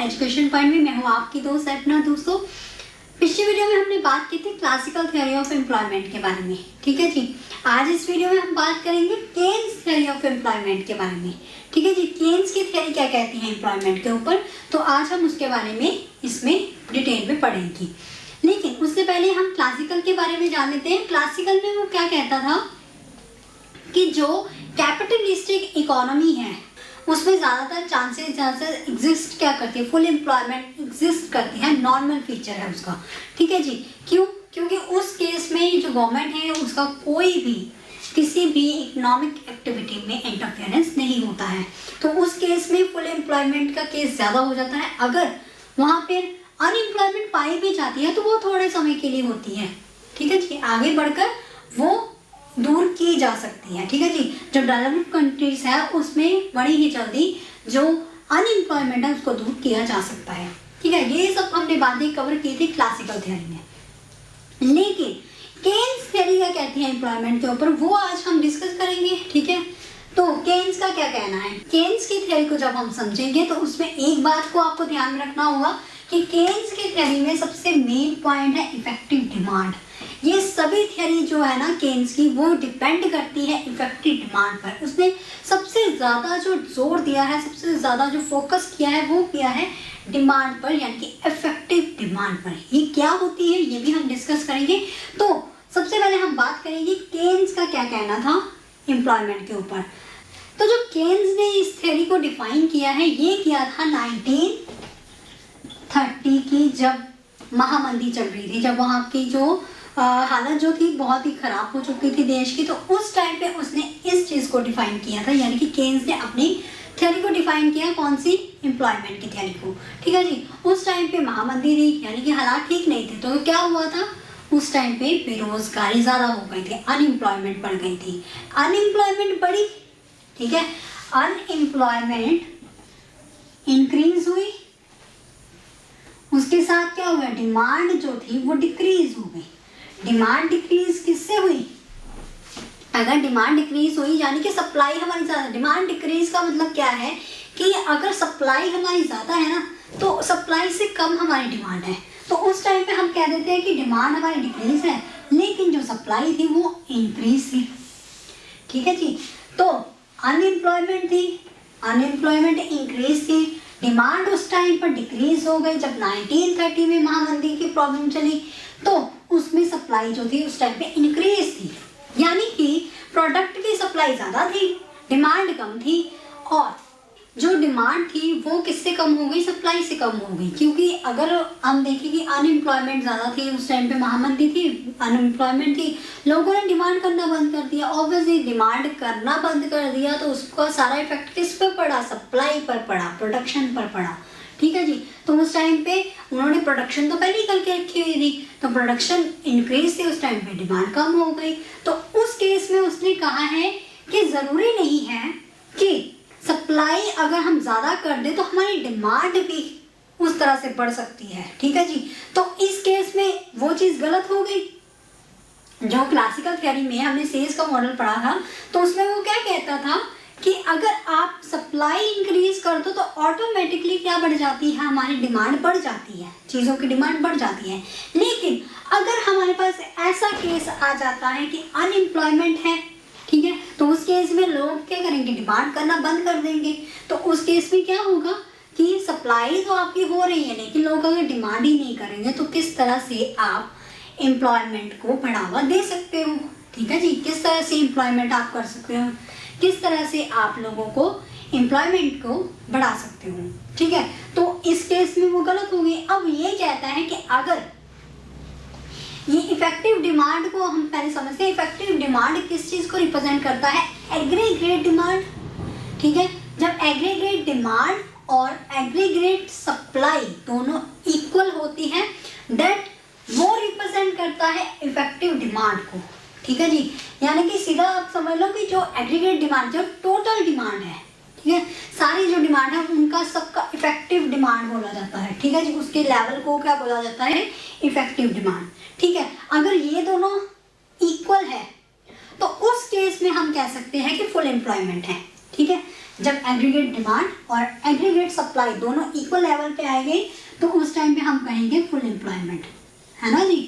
Education point में मैं हूँ आपकी दोस्त सपना। दोस्तों, पिछली वीडियो में हमने बात की थी क्लासिकल थ्योरी ऑफ एम्प्लॉयमेंट के बारे में। ठीक है जी। आज इस वीडियो में हम बात करेंगे केन्स थ्योरी ऑफ एम्प्लॉयमेंट के बारे में। ठीक है जी। केन्स की थ्योरी क्या कहती है एम्प्लॉयमेंट के ऊपर, तो आज हम उसके बारे में इसमें डिटेल में पढ़ेंगे। लेकिन उससे पहले हम क्लासिकल के बारे में जान लेते हैं। क्लासिकल में वो क्या कहता था कि जो कैपिटलिस्टिक इकोनॉमी है उसमें ज़्यादातर चांसेस एग्जिस्ट क्या करती है, फुल एम्प्लॉयमेंट एग्जिस्ट करती है, नॉर्मल फीचर है उसका। ठीक है जी। क्यों? क्योंकि उस केस में जो गवर्नमेंट है उसका कोई भी किसी भी इकोनॉमिक एक्टिविटी में इंटरफेरेंस नहीं होता है। तो उस केस में फुल एम्प्लॉयमेंट का केस ज़्यादा हो जाता है। अगर वहाँ पर अनएम्प्लॉयमेंट पाई भी जाती है तो वो थोड़े समय के लिए होती है। ठीक है जी। आगे बढ़कर वो दूर की जा सकती है। ठीक है जी। जो डेवलप्ड कंट्रीज है उसमें बड़ी ही जल्दी जो अनएम्प्लॉयमेंट है उसको दूर किया जा सकता है। ठीक है। ये सब हमने बातें कवर की थी क्लासिकल थ्योरी में। लेकिन केन्स थ्योरी क्या कहती है एम्प्लॉयमेंट के ऊपर, वो आज हम डिस्कस करेंगे। ठीक है। तो केन्स का क्या कहना है, केन्स की थ्योरी को जब हम समझेंगे तो उसमें एक बात को आपको ध्यान में रखना होगा कि केन्स की थ्योरी में सबसे मेन पॉइंट है इफेक्टिव डिमांड। ये सभी थ्योरी जो है ना केन्स की, वो डिपेंड करती है इफेक्टिव डिमांड पर। उसने सबसे ज़्यादा जो जोर दिया है, सबसे ज़्यादा जो फोकस किया है वो किया है डिमांड पर, यानी कि इफेक्टिव डिमांड पर। ये क्या होती है ये भी हम डिस्कस करेंगे। तो सबसे पहले हम बात करेंगे केन्स का क्या कहना था एम्प्लॉयमेंट के ऊपर। तो जो केन्स ने इस थ्योरी को डिफाइन किया है, ये किया था 1930 की जब महामंदी चल रही थी, जब वहाँ की जो हालत जो थी बहुत ही ख़राब हो चुकी थी देश की। तो उस टाइम पे उसने इस चीज़ को डिफाइन किया था, यानी कि केन्स ने अपनी थ्योरी को डिफाइन किया। कौन सी? एम्प्लॉयमेंट की थ्योरी को। ठीक है जी। उस टाइम पे महामंदी थी, यानी कि हालात ठीक नहीं थे। तो क्या हुआ था, उस टाइम पे बेरोजगारी ज़्यादा हो गई थी, अनएम्प्लॉयमेंट बढ़ गई थी। अनएम्प्लॉयमेंट बढ़ी, ठीक है, अनएम्प्लॉयमेंट इंक्रीज हुई, उसके साथ क्या हुआ, डिमांड जो थी वो डिक्रीज हो गई। डिमांड डिक्रीज किससे हुई? अगर डिमांड डिक्रीज हुई यानी कि सप्लाई हमारी ज़्यादा। डिमांड डिक्रीज का मतलब क्या है कि अगर सप्लाई हमारी ज़्यादा है ना तो सप्लाई से कम हमारी डिमांड है। तो उस टाइम पे हम कह देते हैं कि डिमांड हमारी डिक्रीज है, लेकिन जो सप्लाई थी वो इंक्रीज थी। ठीक है जी। तो अनएम्प्लॉयमेंट थी, अनएम्प्लॉयमेंट इंक्रीज थी, डिमांड उस टाइम पर डिक्रीज हो गई। जब 1930 में महामंदी की प्रॉब्लम चली तो उसमें सप्लाई जो थी उस टाइम पे इंक्रीज थी, यानी कि प्रोडक्ट की सप्लाई ज़्यादा थी, डिमांड कम थी। और जो डिमांड थी वो किससे कम हो गई, सप्लाई से कम हो गई। क्योंकि अगर हम देखें कि अनएम्प्लॉयमेंट ज़्यादा थी उस टाइम पे, महामंदी थी, अनएम्प्लॉयमेंट थी, लोगों ने डिमांड करना बंद कर दिया। ऑब्वियसली डिमांड करना बंद कर दिया तो उसका सारा इफेक्ट किस पर पड़ा, सप्लाई पर पड़ा, प्रोडक्शन पर पड़ा। ठीक है जी। तो उस टाइम पे उन्होंने प्रोडक्शन तो पहले ही करके रखी हुई थी, तो प्रोडक्शन इंक्रीज थी, उस टाइम पे डिमांड कम हो गई। तो उस केस में उसने कहा है कि ज़रूरी नहीं है कि सप्लाई अगर हम ज़्यादा कर दें तो हमारी डिमांड भी उस तरह से बढ़ सकती है। ठीक है जी। तो इस केस में वो चीज़ गलत हो गई। जो क्लासिकल थ्योरी में हमने सेल्स का मॉडल पढ़ा था तो उसमें वो क्या कहता था कि अगर आप सप्लाई इंक्रीज कर दो तो ऑटोमेटिकली क्या बढ़ जाती है, हमारी डिमांड बढ़ जाती है, चीज़ों की डिमांड बढ़ जाती है। लेकिन अगर हमारे पास ऐसा केस आ जाता है कि अनएम्प्लॉयमेंट है, ठीक है, तो उस केस में लोग क्या करेंगे, डिमांड करना बंद कर देंगे। तो उस केस में क्या होगा कि सप्लाई तो आपकी हो रही है लेकिन लोग अगर डिमांड ही नहीं करेंगे तो किस तरह से आप एम्प्लॉयमेंट को बढ़ावा दे सकते हो। ठीक है जी। किस तरह से एम्प्लॉयमेंट आप कर सकते हो, किस तरह से आप लोगों को एम्प्लॉयमेंट को बढ़ा सकते हो। ठीक है। तो इस केस में वो गलत हो गई। अब ये कहता है कि अगर ये इफेक्टिव डिमांड को हम पहले समझते हैं, इफेक्टिव डिमांड किस चीज़ को रिप्रेजेंट करता है, एग्रीगेट डिमांड। ठीक है। जब एग्रीगेट डिमांड और एग्रीगेट सप्लाई दोनों इक्वल होती है, दैट वो रिप्रेजेंट करता है इफेक्टिव डिमांड को। ठीक है जी। यानी कि सीधा आप समझ लो कि जो एग्रीगेट डिमांड, जो टोटल डिमांड है, ठीक है, सारी जो डिमांड है उनका सबका इफेक्टिव डिमांड बोला जाता है। ठीक है जी। उसके लेवल को क्या बोला जाता है, इफेक्टिव डिमांड। ठीक है। अगर ये दोनों इक्वल है तो उस केस में हम कह सकते हैं कि फुल एम्प्लॉयमेंट है। ठीक है। जब एग्रीगेट डिमांड और एग्रीगेट सप्लाई दोनों इक्वल लेवल पे आएंगे तो उस टाइम पे हम कहेंगे फुल एम्प्लॉयमेंट, है ना जी।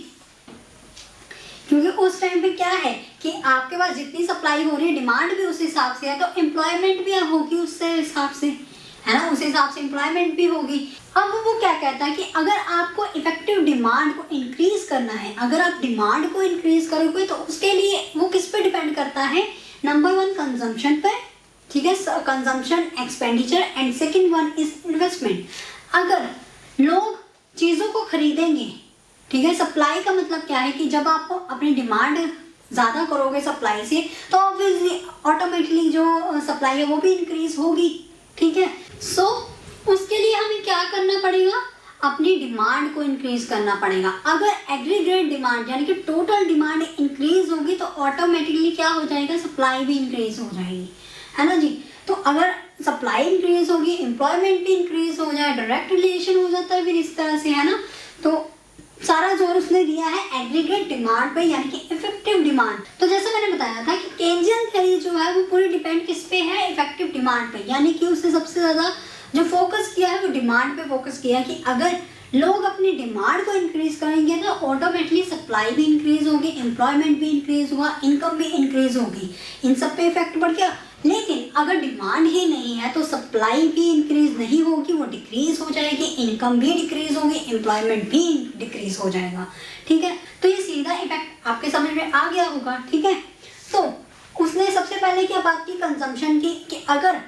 क्योंकि उस टाइम पे क्या है कि आपके पास जितनी सप्लाई हो रही है डिमांड भी उस हिसाब से है, तो एम्प्लॉयमेंट भी होगी उससे हिसाब से, है ना, उस हिसाब से एम्प्लॉयमेंट भी होगी। अब वो क्या कहता है कि अगर आपको इफेक्टिव डिमांड को इंक्रीज करना है, अगर आप डिमांड को इंक्रीज करोगे तो उसके लिए वो किस पे डिपेंड करता है, नंबर 1 कंजम्पशन पे, ठीक है, consumption expenditure, and second one is investment. अगर लोग चीज़ों को खरीदेंगे, ठीक है, सप्लाई का मतलब क्या है कि जब आप अपनी डिमांड ज़्यादा करोगे सप्लाई से तो ऑब्वियसली ऑटोमेटिकली जो सप्लाई है वो भी इंक्रीज होगी, ठीक है। सो उसके लिए हमें क्या करना पड़ेगा, अपनी डिमांड को इंक्रीज करना पड़ेगा। अगर एग्रीगेट डिमांड यानी कि टोटल डिमांड इंक्रीज होगी तो ऑटोमेटिकली क्या हो जाएगा, सप्लाई भी इंक्रीज हो जाएगी, है ना जी। तो अगर सप्लाई इंक्रीज होगी, एम्प्लॉयमेंट भी इंक्रीज हो जाए, डायरेक्ट रिलेशन हो जाता है फिर इस तरह से, है ना। तो सारा जोर उसने दिया है एग्रीगेट डिमांड पे यानी कि इफेक्टिव डिमांड। तो जैसे मैंने बताया था कि केन्जियन थ्योरी जो है वो पूरी डिपेंड किस पे है, इफेक्टिव डिमांड पे, यानी कि उसने सबसे ज़्यादा जो फोकस किया है वो डिमांड पे फोकस किया है कि अगर लोग अपनी डिमांड को इंक्रीज करेंगे तो ऑटोमेटिकली सप्लाई भी इंक्रीज होगी, एम्प्लॉयमेंट भी इंक्रीज होगा, इनकम भी इंक्रीज होगी, इन सब पे इफेक्ट बढ़ गया। लेकिन अगर डिमांड ही नहीं है तो सप्लाई भी इंक्रीज नहीं होगी, वो डिक्रीज हो जाएगी, इनकम भी डिक्रीज होगी, एम्प्लॉयमेंट भी डिक्रीज हो जाएगा, ठीक है। तो ये सीधा इफेक्ट आपके समझ में आ गया होगा, ठीक है। तो उसने सबसे पहले क्या बात की, कंजम्पशन की, कि अगर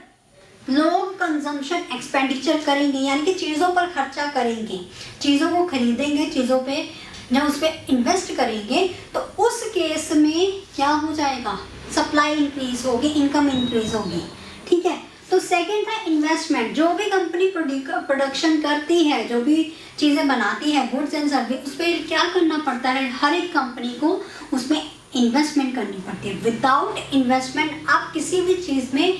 लोग कंजम्पशन एक्सपेंडिचर करेंगे यानी कि चीज़ों पर खर्चा करेंगे, चीज़ों को खरीदेंगे, चीज़ों पे जब उस पर इन्वेस्ट करेंगे तो उस केस में क्या हो जाएगा, सप्लाई इंक्रीज होगी, इनकम इंक्रीज होगी, ठीक है। तो सेकंड था इन्वेस्टमेंट। जो भी कंपनी प्रोडक्शन करती है, जो भी चीज़ें बनाती है, गुड्स एंड सर्विस, उस पर क्या करना पड़ता है, हर एक कंपनी को उसमें इन्वेस्टमेंट करनी पड़ती है। विदाउट इन्वेस्टमेंट आप किसी भी चीज़ में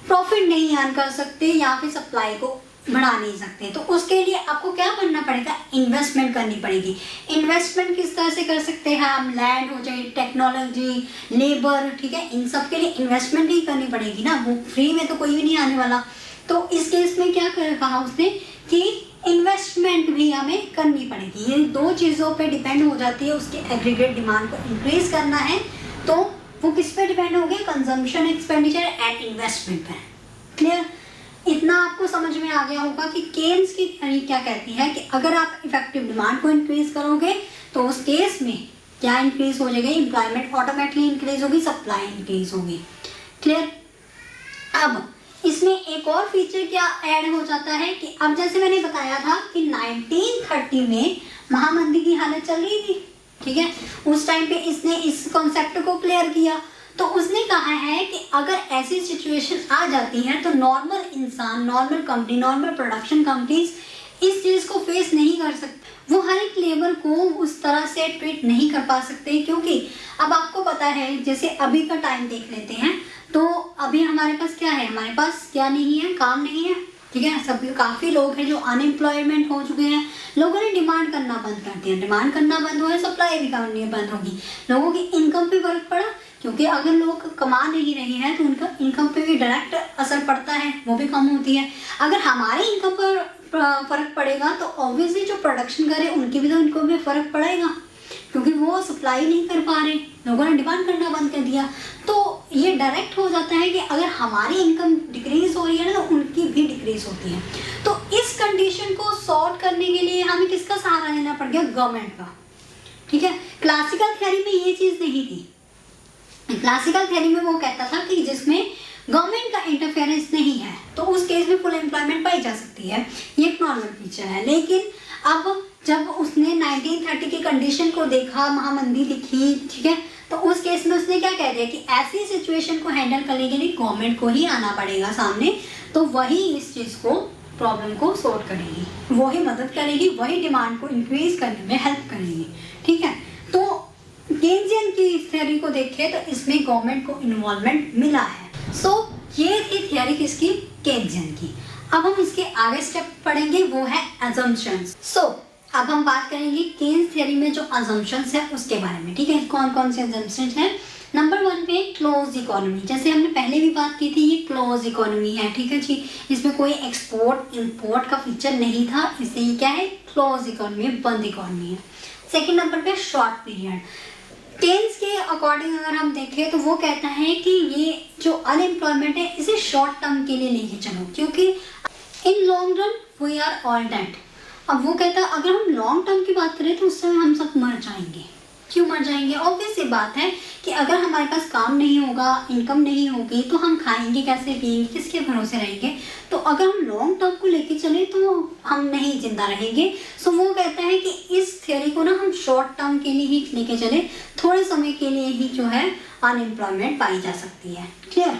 प्रॉफिट नहीं अर्न कर सकते या फिर सप्लाई को बढ़ा नहीं सकते। तो उसके लिए आपको क्या करना पड़ेगा, इन्वेस्टमेंट करनी पड़ेगी। इन्वेस्टमेंट किस तरह से कर सकते हैं हम, लैंड हो जाए, टेक्नोलॉजी, लेबर, ठीक है, इन सब के लिए इन्वेस्टमेंट ही करनी पड़ेगी ना, वो फ्री में तो कोई भी नहीं आने वाला। तो इस केस में क्या कहा उसने कि इन्वेस्टमेंट भी हमें करनी पड़ेगी। ये दो चीज़ों पे डिपेंड हो जाती है, उसके एग्रीगेट डिमांड को इंक्रीज करना है तो वो किस पे डिपेंड हो गया, कंजम्पशन एक्सपेंडिचर एंड इन्वेस्टमेंट पे। क्लियर, इतना आपको समझ में आ गया होगा कि केन्स की थ्योरी क्या कहती है कि अगर आप इफेक्टिव डिमांड को इंक्रीज करोगे तो उस केस में क्या इंक्रीज हो जाएगा, एम्प्लॉयमेंट ऑटोमेटिकली इंक्रीज होगी, सप्लाई इंक्रीज होगी। क्लियर। अब इसमें एक और फीचर क्या ऐड हो जाता है कि अब जैसे मैंने बताया था कि 1930 में महामंदी की हालत चल रही थी, ठीक है, उस टाइम पे इसने इस कॉन्सेप्ट को क्लियर किया। तो उसने कहा है कि अगर ऐसी सिचुएशन आ जाती है तो नॉर्मल इंसान, normal company, normal production companies इस चीज़ को फेस नहीं कर सकते, वो हर एक लेबर को उस तरह से ट्रीट नहीं कर पा सकते। क्योंकि अब आपको पता है, जैसे अभी का टाइम देख लेते हैं तो अभी हमारे पास क्या है, हमारे पास क्या नहीं है, काम नहीं है, ठीक है। सब काफ़ी लोग हैं जो अनएम्प्लॉयमेंट हो चुके हैं, लोगों ने डिमांड करना बंद कर दिया, डिमांड करना बंद हुआ, सप्लाई भी करनी बंद होगी, लोगों की इनकम पे फर्क पड़ा। क्योंकि अगर लोग कमा नहीं रहे हैं तो उनका इनकम पे भी डायरेक्ट असर पड़ता है, वो भी कम होती है। अगर हमारी इनकम पर फर्क पड़ेगा तो ऑब्वियसली जो प्रोडक्शन करे उनकी भी तो इनकम में फर्क पड़ेगा, क्योंकि वो सप्लाई नहीं कर पा रहे, लोगों ने डिमांड करना बंद कर दिया। तो ये डायरेक्ट हो जाता है कि अगर हमारी इनकम डिक्रीज हो रही है ना तो उनकी भी डिक्रीज होती है। तो इस कंडीशन को सॉर्ट करने के लिए हमें किसका सहारा लेना पड़ गया, गवर्नमेंट का, ठीक है। क्लासिकल थ्योरी में ये चीज़ नहीं थी। क्लासिकल थ्योरी में वो कहता था कि जिसमें गवर्नमेंट का इंटरफेरेंस नहीं है तो उस केस में फुल एम्प्लॉयमेंट पाई जा सकती है, ये एक नॉर्मल फीचर है। लेकिन अब जब उसने 1930 की कंडीशन को देखा, महामंदी दिखी, ठीक है, तो उस केस में उसने क्या कह दिया कि ऐसी सिचुएशन को हैंडल करने के लिए गवर्नमेंट को ही आना पड़ेगा सामने, तो वही इस चीज़ को, प्रॉब्लम को सॉल्व करेगी, वही मदद करेगी, वही डिमांड को इंक्रीज करने में हेल्प करेगी, ठीक है। तो केन्जियन की थ्योरी को देखें तो इसमें गवर्नमेंट को इन्वॉल्वमेंट मिला है। सो ये थी थ्योरी किसकी, केन्जियन की। अब हम इसके आगे स्टेप पढ़ेंगे, वो है असम्पशंस। सो अब हम बात करेंगे केन्स थ्योरी में जो असम्पशंस है उसके बारे में, ठीक है। कौन कौन से असम्पशंस हैं नंबर 1 पे क्लोज इकोनॉमी, जैसे हमने पहले भी बात की थी, ये क्लोज इकोनॉमी है, ठीक है जी। इसमें कोई एक्सपोर्ट इंपोर्ट का फीचर नहीं था, इसलिए ये क्या है, क्लोज इकोनॉमी, बंद इकोनॉमी है। सेकेंड नंबर पे शॉर्ट पीरियड। केन्स के अकॉर्डिंग अगर हम देखें तो वो कहता है कि ये जो अनएम्प्लॉयमेंट है इसे शॉर्ट टर्म के लिए लेके चलो, क्योंकि in long run we are all dead. अब वो कहता है अगर हम लॉन्ग टर्म की बात करें तो उस समय हम सब मर जाएंगे। क्यों मर जाएंगे? ऑब्वियस सी बात है कि अगर हमारे पास काम नहीं होगा, इनकम नहीं होगी, तो हम खाएंगे कैसे, पिएंगे, किसके भरोसे रहेंगे? तो अगर हम लॉन्ग टर्म को लेके चले तो हम नहीं जिंदा रहेंगे। सो वो कहता है कि इस थ्योरी को ना हम शॉर्ट टर्म के लिए ही लेके चले, थोड़े समय के लिए ही जो है अनएम्प्लॉयमेंट पाई जा सकती है। क्लियर?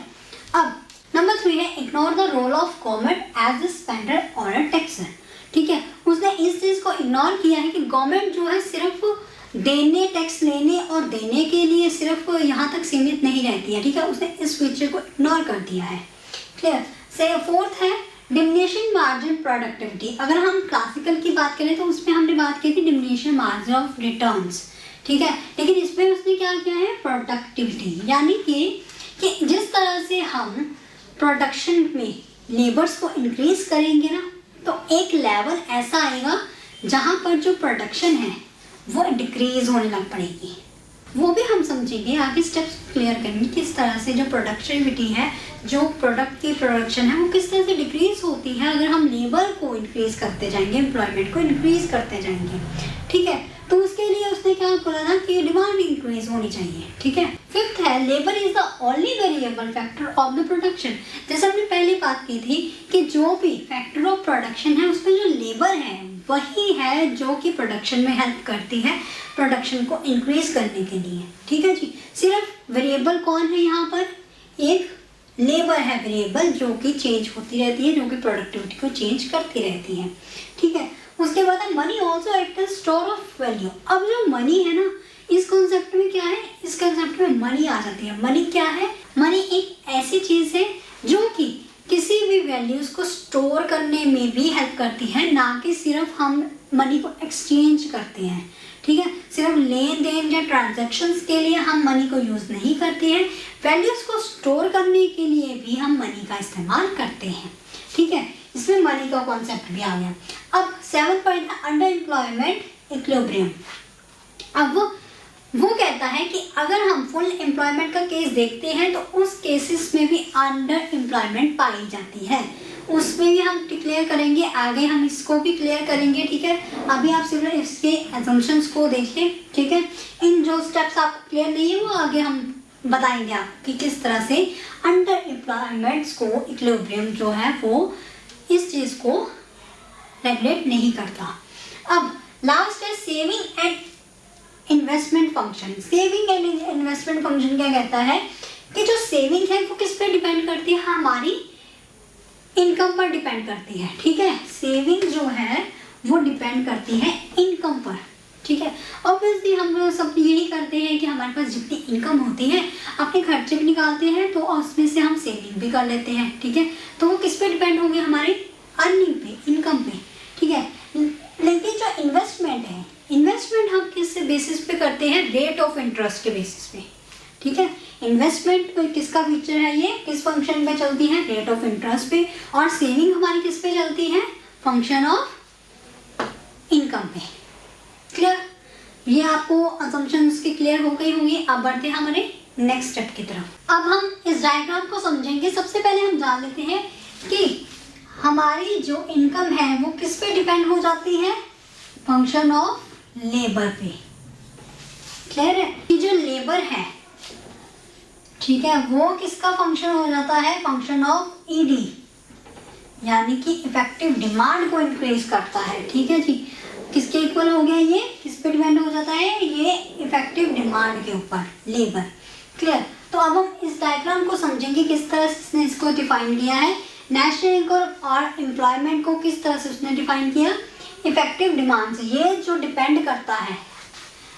अब नंबर 3 है ignore the role of government as a spender और अ टैक्सर। ठीक है, उसने इस चीज को इग्नोर किया है कि गवर्नमेंट जो है सिर्फ देने, टैक्स लेने और देने के लिए सिर्फ यहाँ तक सीमित नहीं रहती है। ठीक है, उसने इस फीचर को इग्नोर कर दिया है। क्लियर? से फोर्थ है डिमिनिशिंग मार्जिन प्रोडक्टिविटी। अगर हम क्लासिकल की बात करें तो उसमें हमने बात की थी डिमिनिशिंग मार्जिन ऑफ रिटर्न्स। ठीक है, लेकिन इसमें उसने क्या किया है, प्रोडक्टिविटी, यानी कि जिस तरह से हम प्रोडक्शन में लेबर्स को इंक्रीज करेंगे ना, तो एक लेवल ऐसा आएगा जहाँ पर जो प्रोडक्शन है वो डिक्रीज होने लग पड़ेगी। वो भी हम समझेंगे, आगे स्टेप्स क्लियर करेंगे किस तरह से जो प्रोडक्टिविटी है, जो प्रोडक्ट की प्रोडक्शन है वो किस तरह से डिक्रीज होती है अगर हम लेबर को इंक्रीज करते जाएंगे, एम्प्लॉयमेंट को इंक्रीज करते जाएंगे। ठीक है, तो उसके लिए उसने क्या बोला था कि डिमांड इंक्रीज होनी चाहिए। ठीक है, फिफ्थ है labour is the only variable factor of the production. जैसे हमने पहले बात की थी कि जो भी फैक्टर ऑफ प्रोडक्शन है उसमें जो लेबर है वही है जो कि प्रोडक्शन में हेल्प करती है, प्रोडक्शन को इंक्रीज करने के लिए। ठीक है जी, सिर्फ वेरिएबल कौन है यहाँ पर, एक लेबर है वेरिएबल जो कि चेंज होती रहती है, जो कि प्रोडक्टिविटी को चेंज करती रहती है। ठीक है, उसके बाद है money also act as store of value. अब जो मनी है ना, इस कॉन्सेप्ट में क्या है, इस कॉन्सेप्ट में मनी आ जाती है। मनी क्या है? मनी एक ऐसी चीज है जो कि किसी भी वैल्यूज को स्टोर करने में भी हेल्प करती है, ना कि सिर्फ हम मनी को एक्सचेंज करते हैं। ठीक है, सिर्फ लेन देन या ट्रांजैक्शंस के लिए हम मनी को यूज नहीं करते हैं, वैल्यूज को स्टोर करने के लिए भी हम मनी का इस्तेमाल करते हैं। ठीक है, इसमें मनी का कॉन्सेप्ट भी आ गया। अब 7 पॉइंट है अंडर एम्प्लॉयमेंट इक्विलिब्रियम। अब वो कहता है कि अगर हम फुल एम्प्लॉयमेंट का केस देखते हैं तो उस केसेस में भी अंडर एम्प्लॉयमेंट पाई जाती है, उसमें भी हम क्लियर करेंगे, आगे हम इसको भी क्लियर करेंगे। ठीक है, अभी आप सिर्फ इसके एजम्पशंस को देखिए। ठीक है, इन जो स्टेप्स आपको क्लियर नहीं है वो आगे हम बताएंगे आप कि किस तरह से अंडर एम्प्लॉयमेंट्स को इक्विलिब्रियम जो है वो इस चीज को रेगुलेट नहीं करता। अब लास्ट है saving and investment function. Saving and investment function क्या कहता है कि जो सेविंग है वो किस पे डिपेंड करती है, हमारी इनकम पर डिपेंड करती है। ठीक है, सेविंग जो है वो डिपेंड करती है इनकम पर। ठीक है, ऑब्वियसली हम लोग सब यही करते हैं कि हमारे पास जितनी इनकम होती है अपने खर्चे भी निकालते हैं तो उसमें से हम सेविंग भी कर लेते हैं। ठीक है, तो वो किस पे डिपेंड होंगे, हमारी अर्निंग पे, इनकम पे। ठीक है, लेकिन जो इन्वेस्टमेंट है, इन्वेस्टमेंट हम किस बेसिस पे करते हैं, रेट ऑफ इंटरेस्ट के बेसिस पे। ठीक है, इन्वेस्टमेंट किसका फीचर है, ये किस फंक्शन पे चलती है, रेट ऑफ इंटरेस्ट पे, और सेविंग हमारी किस पे चलती है, फंक्शन ऑफ इनकम पे। क्लियर? ये आपको असम्पशंस की क्लियर हो गई होंगी। अब बढ़ते हैं हमारे नेक्स्ट स्टेप की तरफ। अब हम इस डायग्राम को समझेंगे। सबसे पहले हम जान लेते हैं कि हमारी जो इनकम है वो किस पे डिपेंड हो जाती है, फंक्शन ऑफ लेबर पे। क्लियर है कि जो लेबर है, ठीक है, वो किसका फंक्शन हो जाता है, फंक्शन ऑफ ईडी, यानी कि इफेक्टिव डिमांड को इंक्रीज करता है। ठीक है जी, किसके इक्वल हो गया, ये किस पे डिपेंड हो जाता है, ये इफेक्टिव डिमांड के ऊपर, लेबर। क्लियर? तो अब हम इस डायग्राम को समझेंगे किस तरह से इसने इसको डिफाइन किया है। नेशनल इनकम और एम्प्लॉयमेंट को किस तरह से उसने डिफाइन किया, इफेक्टिव डिमांड से। ये जो डिपेंड करता है,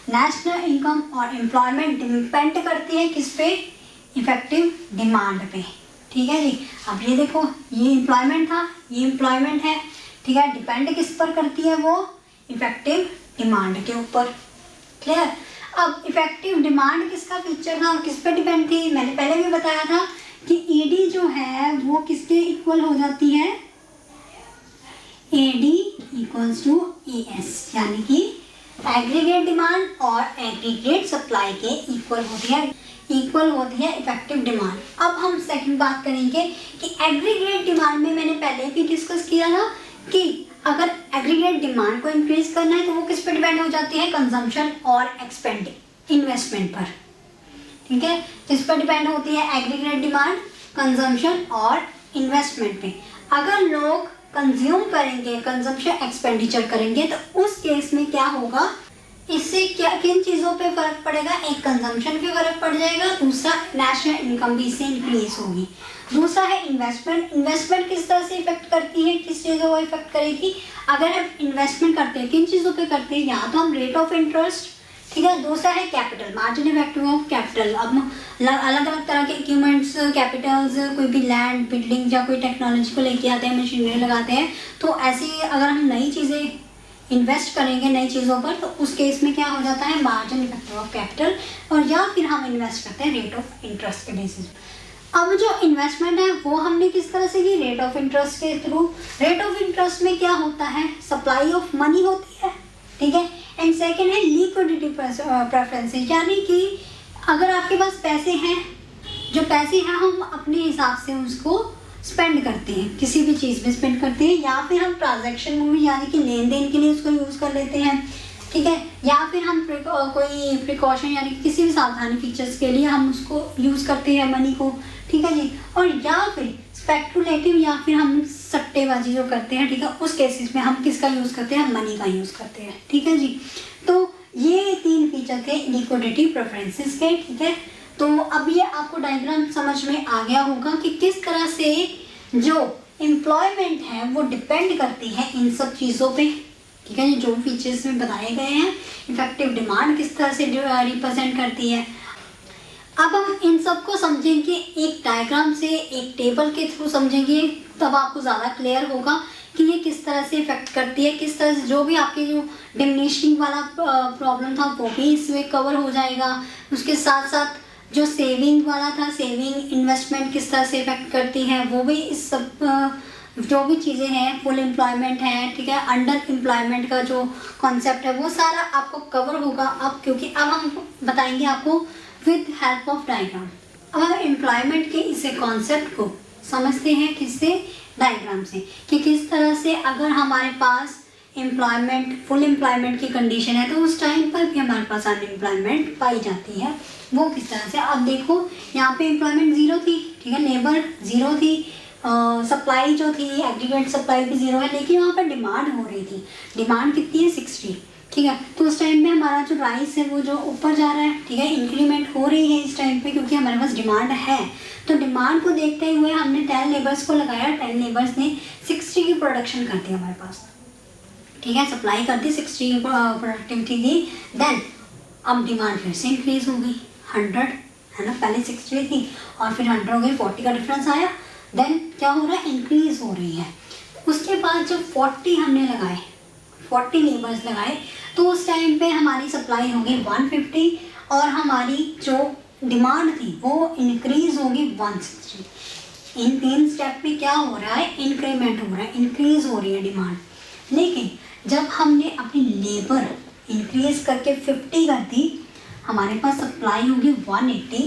नेशनल इनकम और एम्प्लॉयमेंट डिपेंड करती है किस पे, इफेक्टिव डिमांड पे। ठीक है जी, अब ये देखो, ये एम्प्लॉयमेंट था, ये एम्प्लॉयमेंट है। ठीक है, डिपेंड किस पर करती है वो, इफेक्टिव डिमांड के ऊपर। क्लियर? अब इफेक्टिव डिमांड किसका फीचर था और किस पे डिपेंड थी, मैंने पहले भी बताया था कि ईडी जो है वो किसके इक्वल हो जाती है, एडी इक्वल्स टू एस, यानी कि एग्रीगेट डिमांड और एग्रीगेट सप्लाई के इक्वल होती है इफेक्टिव डिमांड। अब हम सेकंड बात करेंगे कि एग्रीगेट डिमांड में मैंने पहले भी डिस्कस किया था कि अगर एग्रीगेट डिमांड को इंक्रीज करना है तो वो किस पे डिपेंड हो जाती है, कंजम्पशन और एक्सपेंडिंग इन्वेस्टमेंट पर, ठीक है। किस पर डिपेंड होती है एग्रीगेट डिमांड, कंजम्पशन और इन्वेस्टमेंट पे। अगर लोग कंज्यूम करेंगे, कंजम्पशन एक्सपेंडिचर करेंगे, तो उस केस में क्या होगा, इससे क्या किन चीज़ों पे फर्क पड़ेगा, एक कंजम्पशन पे फर्क पड़ जाएगा, दूसरा नेशनल इनकम भी इससे इंक्रीज होगी, दूसरा है इन्वेस्टमेंट किस तरह से इफेक्ट करती है, किस चीज़ों को इफेक्ट करेगी। अगर हम इन्वेस्टमेंट करते हैं किन चीज़ों पे करते हैं, या तो हम रेट ऑफ इंटरेस्ट, ठीक है, दूसरा है capital, margin effective of capital. अब अलग अलग तरह के इक्विपमेंट्स, कैपिटल्स, कोई भी लैंड बिल्डिंग या कोई टेक्नोलॉजी को लेके आते हैं, मशीनरी लगाते हैं, तो ऐसी अगर हम नई चीज़ें इन्वेस्ट करेंगे नई चीज़ों पर, तो उस केस में क्या हो जाता है, मार्जिन इफेक्टिव ऑफ कैपिटल, और या फिर हम इन्वेस्ट करते हैं रेट ऑफ इंटरेस्ट के बेसिस। अब जो इन्वेस्टमेंट है वो हमने किस तरह से की, रेट ऑफ इंटरेस्ट के थ्रू। रेट ऑफ इंटरेस्ट में क्या होता है, सप्लाई ऑफ मनी होती है, ठीक है। एंड सेकेंड है लिक्विडिटी प्रेफरेंसेस, यानी कि अगर आपके पास पैसे हैं, जो पैसे हैं हम अपने हिसाब से उसको स्पेंड करते हैं, किसी भी चीज़ में स्पेंड करते हैं, या फिर हम ट्रांजैक्शन में यानी कि लेन देन के लिए उसको यूज़ कर लेते हैं, ठीक है, या फिर हम कोई प्रिकॉशन यानी कि किसी भी सावधानी फीचर्स के लिए हम उसको यूज़ करते हैं मनी को, ठीक है जी। और या फिर स्पेकुलेटिव, या फिर हम सट्टेबाजी जो करते हैं, ठीक है, उस केसेस में हम किसका यूज़ करते हैं, मनी का यूज़ करते हैं, ठीक है जी। तो ये 3 फीचर थे लिक्विडिटी प्रेफरेंसेस के, ठीक है। तो अब ये आपको डायग्राम समझ में आ गया होगा कि किस तरह से जो एम्प्लॉयमेंट है वो डिपेंड करती है इन सब चीज़ों पे, ठीक है, जो फीचर्स में बताए गए हैं। इफेक्टिव डिमांड किस तरह से रिप्रेजेंट करती है। अब हम इन सब को समझेंगे एक डायग्राम से, एक टेबल के थ्रू समझेंगे, तब आपको ज़्यादा क्लियर होगा कि ये किस तरह से इफेक्ट करती है, किस तरह से जो भी आपके जो डिमिनिशिंग वाला प्रॉब्लम था वो भी इसमें कवर हो जाएगा। उसके साथ साथ जो सेविंग वाला था, सेविंग इन्वेस्टमेंट किस तरह से इफेक्ट करती है, वो भी इस सब जो भी चीज़ें हैं, फुल एम्प्लॉयमेंट है, ठीक है, अंडर एम्प्लॉयमेंट का जो कॉन्सेप्ट है वो सारा आपको कवर होगा। अब क्योंकि अब हम बताएंगे आपको विद हेल्प ऑफ डायग्राम। अब हम एम्प्लॉयमेंट के इस कॉन्सेप्ट को समझते हैं किससे, डायग्राम से, कि किस तरह से अगर हमारे पास एम्प्लॉयमेंट फुल एम्प्लॉयमेंट की कंडीशन है तो उस टाइम पर भी हमारे पास अनएम्प्लॉयमेंट पाई जाती है, वो किस तरह से। अब देखो यहाँ पे एम्प्लॉयमेंट 0 थी, ठीक है, लेबर 0 थी, सप्लाई जो थी एग्रीगेट सप्लाई भी 0 है, लेकिन वहाँ पर डिमांड हो रही थी। डिमांड कितनी है, 60, ठीक है। तो उस टाइम पे हमारा जो राइस है वो जो ऊपर जा रहा है, ठीक है, इंक्रीमेंट हो रही है इस टाइम पे क्योंकि हमारे पास डिमांड है। तो डिमांड को देखते हुए हमने 10 लेबर्स को लगाया, 10 लेबर्स ने 60 की प्रोडक्शन कर दी हमारे पास, ठीक है, सप्लाई कर दी, 60 की प्रोडक्टिविटी दी। देन अब डिमांड फिर से इंक्रीज हो गई, 100 है ना, पहले 60 थी और फिर 100 हो गई, 40 का डिफरेंस आया। देन क्या हो रहा है, इंक्रीज हो रही है। उसके बाद जब 40 हमने लगाए, 40 लेबर्स लगाए, तो उस टाइम पे हमारी सप्लाई होगी 150 और हमारी जो डिमांड थी वो इंक्रीज होगी 160। इन 3 स्टेप में क्या हो रहा है, इंक्रीमेंट हो रहा है, इंक्रीज हो रही है डिमांड। लेकिन जब हमने अपनी लेबर इंक्रीज करके 50 कर दी, हमारे पास सप्लाई होगी 180,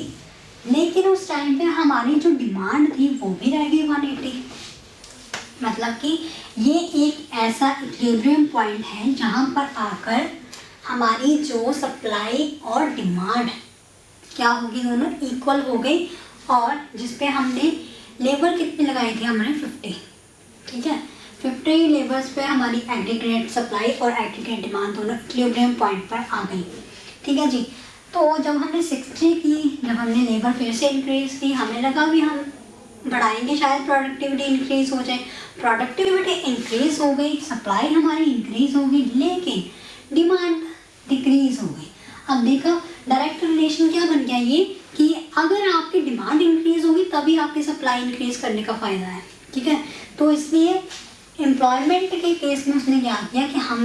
लेकिन उस टाइम पे हमारी जो डिमांड थी वो भी रह गई 180। मतलब कि ये एक ऐसा इक्विलिब्रियम पॉइंट है जहाँ पर आकर हमारी जो सप्लाई और डिमांड क्या होगी, दोनों इक्वल हो गई, और जिस पे हमने लेबर कितनी लगाई थी, हमने 50, ठीक है, 50 लेबर्स पे हमारी एग्रीगेट सप्लाई और एग्रीगेट डिमांड दोनों इक्विलिब्रियम पॉइंट पर आ गई, ठीक है जी। तो जब हमने 60 की, जब हमने लेबर फिर से इंक्रीज की, हमें लगा भी हम बढ़ाएंगे शायद प्रोडक्टिविटी इंक्रीज हो जाए, प्रोडक्टिविटी इंक्रीज हो गई, सप्लाई हमारी इंक्रीज हो गई, लेकिन डिमांड डिक्रीज हो गई। अब देखो डायरेक्ट रिलेशन क्या बन गया ये, कि अगर आपकी डिमांड इंक्रीज होगी तभी आपकी सप्लाई इंक्रीज करने का फ़ायदा है, ठीक है। तो इसलिए एम्प्लॉयमेंट के केस में उसने क्या किया कि हम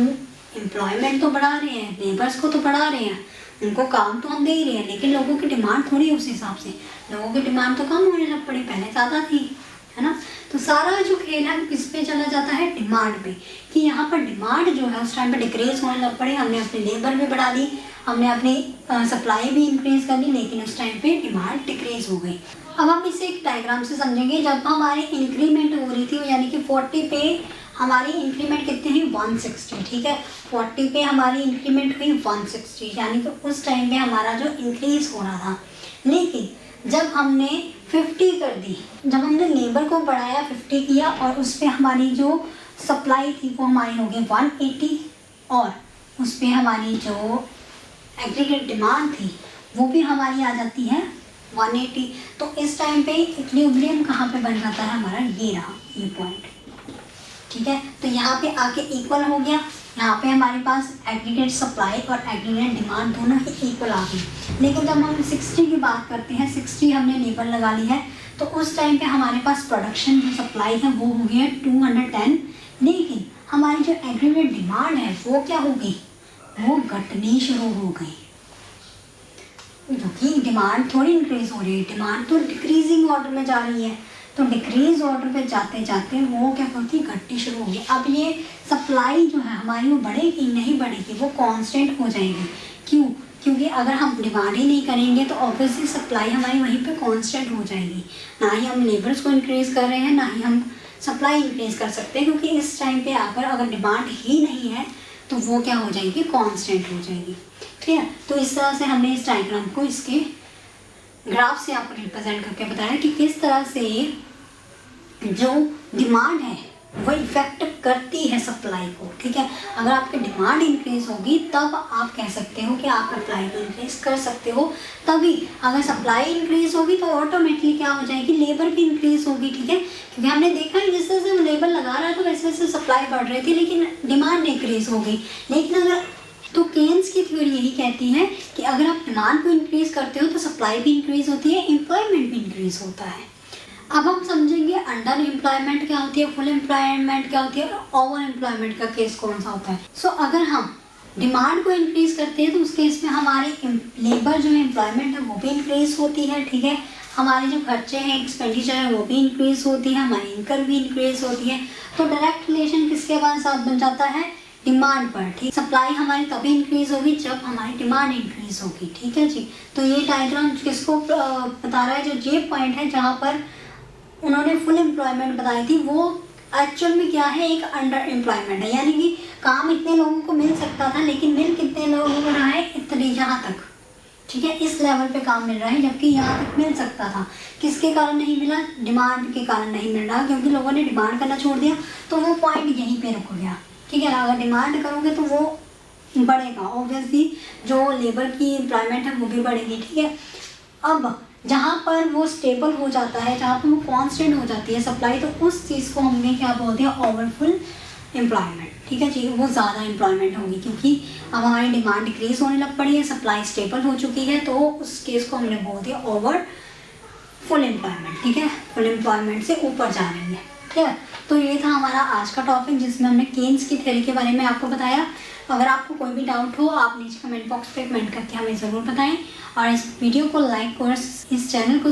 एम्प्लॉयमेंट तो बढ़ा रहे हैं, लेबर्स को तो बढ़ा रहे हैं, उनको काम तो हम दे ही रहे हैं, लेकिन लोगों की डिमांड थोड़ी उस हिसाब से, लोगों की डिमांड तो कम होने लग पड़ी, पहले ज़्यादा थी, है ना। तो सारा जो खेल है किस पे चला जाता है, डिमांड पे, कि यहाँ पर डिमांड जो है उस टाइम पे डिक्रीज होने लग पड़ी, हमने अपनी लेबर भी बढ़ा दी, हमने अपनी सप्लाई भी इंक्रीज कर दी, लेकिन उस टाइम पे डिमांड डिक्रीज हो गई। अब हम इसे एक डायग्राम से समझेंगे। जब हमारी इंक्रीमेंट हो रही थी, यानी कि 40 पे हमारी इंक्रीमेंट कितनी हुई, 160, ठीक है, 40 पे हमारी इंक्रीमेंट हुई 160, यानी कि उस टाइम पे हमारा जो इंक्रीज हो रहा था। लेकिन जब हमने 50 कर दी, जब हमने लेबर को बढ़ाया 50 किया, और उस पर हमारी जो सप्लाई थी वो हमारी हो गई 180, और उस पर हमारी जो एग्रीगेट डिमांड थी वो भी हमारी आ जाती है 180। तो इस टाइम पे इक्विलिब्रियम कहाँ पे बन जाता है हमारा, ये रहा ये पॉइंट, ठीक है। तो यहाँ पे आके इक्वल हो गया, यहाँ पे हमारे पास एग्रीगेट सप्लाई और एग्रीगेट डिमांड दोनों ही इक्वल आ गई। लेकिन जब हम 60 की बात करते हैं, 60 हमने लेबर लगा ली है, तो उस टाइम पे हमारे पास प्रोडक्शन जो सप्लाई है वो हो गई है 210, लेकिन हमारी जो एग्रीगेट डिमांड है वो क्या हो गई, वो घटनी शुरू हो गई, क्योंकि डिमांड थोड़ी इंक्रीज हो रही है, डिमांड तो डिक्रीजिंग ऑर्डर में जा रही है। तो डिक्रीज ऑर्डर पे जाते जाते वो क्या करती है, घटनी शुरू होगी। अब ये सप्लाई जो है हमारी वो बढ़ेगी नहीं बढ़ेगी, वो कांस्टेंट हो जाएगी। क्यों, क्योंकि अगर हम डिमांड ही नहीं करेंगे तो ऑब्वियसली सप्लाई हमारी वहीं पे कांस्टेंट हो जाएगी। ना ही हम लेबर्स को इंक्रीज़ कर रहे हैं, ना ही हम सप्लाई इंक्रीज़ कर सकते हैं, क्योंकि इस टाइम पे आकर अगर डिमांड ही नहीं है तो वो क्या हो जाएगी, कांस्टेंट हो जाएगी, ठीक है। तो इस तरह से हमने इस डायग्राम को इसके ग्राफ से आपको रिप्रेजेंट करके बताया कि किस तरह से जो डिमांड है वो इफेक्ट करती है सप्लाई को, ठीक है। अगर आपकी डिमांड इंक्रीज होगी तब आप कह सकते हो कि आप सप्लाई को इंक्रीज कर सकते हो, तभी अगर सप्लाई इंक्रीज होगी तो ऑटोमेटिकली क्या हो जाएगी, लेबर भी इंक्रीज होगी, ठीक है। क्योंकि हमने देखा है जिस तरह से लेबर लगा रहा था वैसे वैसे सप्लाई बढ़ रही थी, लेकिन डिमांड इंक्रीज हो गई। लेकिन अगर तो केन्स की थ्योरी यही कहती है कि अगर आप डिमांड को इंक्रीज करते हो तो सप्लाई भी इंक्रीज होती है, एम्प्लॉयमेंट भी इंक्रीज होता है। अब हम समझेंगे अंडर एम्प्लॉयमेंट क्या होती है, फुल एम्प्लॉयमेंट क्या होती है, और ओवर एम्प्लॉयमेंट का केस कौन सा होता है। सो अगर हम डिमांड को इंक्रीज करते हैं तो उस केस में हमारी लेबर जो है एम्प्लॉयमेंट है वो भी इंक्रीज होती है, ठीक है। हमारे जो खर्चे हैं एक्सपेंडिचर है वो भी इंक्रीज होती है, हमारी इनकम भी इंक्रीज होती है। तो डायरेक्ट रिलेशन किसके साथ बन जाता है, डिमांड पर, ठीक। सप्लाई हमारी तभी इंक्रीज होगी जब हमारी डिमांड इंक्रीज होगी, ठीक है जी। तो ये डायग्राम किसको बता रहा है, जो ये पॉइंट है जहाँ पर उन्होंने फुल एम्प्लॉयमेंट बताई थी, वो एक्चुअल में क्या है, एक अंडर एम्प्लॉयमेंट है। यानी कि काम इतने लोगों को मिल सकता था, लेकिन मिल कितने लोगों को रहा है, इतने यहाँ तक, ठीक है, इस लेवल पे काम मिल रहा है, जबकि यहाँ तक मिल सकता था। किसके कारण नहीं मिला, डिमांड के कारण नहीं मिल रहा, क्योंकि लोगों ने डिमांड करना छोड़ दिया, तो वो पॉइंट यहीं पे रुक गया, ठीक है। अगर डिमांड करोगे तो वो बढ़ेगा, ऑब्वियसली जो लेबर की एम्प्लॉयमेंट है वो भी बढ़ेगी, ठीक है। अब जहाँ पर वो स्टेबल हो जाता है, जहाँ पर वो कांस्टेंट हो जाती है सप्लाई, तो उस चीज़ को हमने क्या बोलते हैं, ओवरफुल एम्प्लॉयमेंट, ठीक है जी। वो ज़्यादा एम्प्लॉयमेंट होगी, क्योंकि अब हमारी डिमांड डिक्रीज होने लग पड़ी है, सप्लाई स्टेबल हो चुकी है, तो उस केस को हमने बोल दिया ओवर फुल एम्प्लॉयमेंट, ठीक है। फुल एम्प्लॉयमेंट से ऊपर जा रही है, ठीक है। तो ये था हमारा आज का टॉपिक, जिसमें हमने केन्स की थ्योरी के बारे में आपको बताया। अगर आपको कोई भी डाउट हो आप नीचे कमेंट बॉक्स पे कमेंट करके हमें ज़रूर बताएं, और इस वीडियो को लाइक और इस चैनल को